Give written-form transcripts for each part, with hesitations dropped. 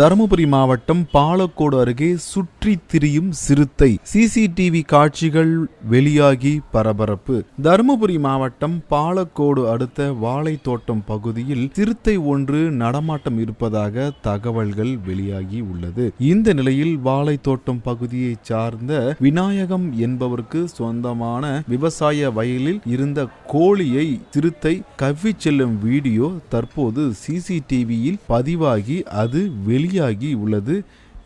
தருமபுரி மாவட்டம் பாலக்கோடு அருகே சுற்றித் திரியும் சிறுத்தை. சிசிடிவி காட்சிகள் வெளியாகி பரபரப்பு. தருமபுரி மாவட்டம் பாலக்கோடு அடுத்த வாழைத்தோட்டம் பகுதியில் சிறுத்தை ஒன்று நடமாட்டம் இருப்பதாக தகவல்கள் வெளியாகி உள்ளது. இந்த நிலையில் வாழைத்தோட்டம் பகுதியை சார்ந்த விநாயகம் என்பவருக்கு சொந்தமான விவசாய வயலில் இருந்த கோழியை சிறுத்தை கவ்விச் செல்லும் வீடியோ தற்போது சிசிடிவியில் பதிவாகி அது வெளியாகி உள்ளது.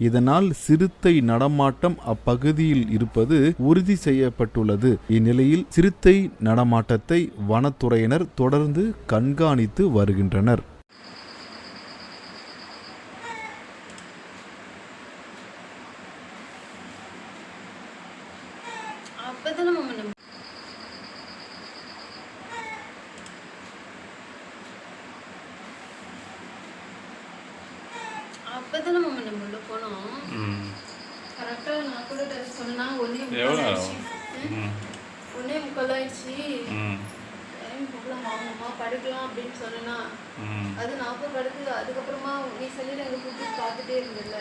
இதனால் சிறுத்தை நடமாட்டம் அப்பகுதியில் இருப்பது உறுதி செய்யப்பட்டுள்ளது. இந்நிலையில் சிறுத்தை நடமாட்டத்தை வனத்துறையினர் தொடர்ந்து கண்காணித்து வருகின்றனர். அப்பதான் நம்ம உள்ள போனோம். கரெக்டா நான் கூட சொன்னா ஒன்னே முக்கால் ஆயிடுச்சு. டைம் போகலாம் வாங்கம்மா படுக்கலாம் அப்படின்னு சொன்னா அது நான் போய் படுத்து அதுக்கப்புறமா நீ சொல்லி எங்க கூப்பிட்டு பார்த்துட்டே இருந்தல.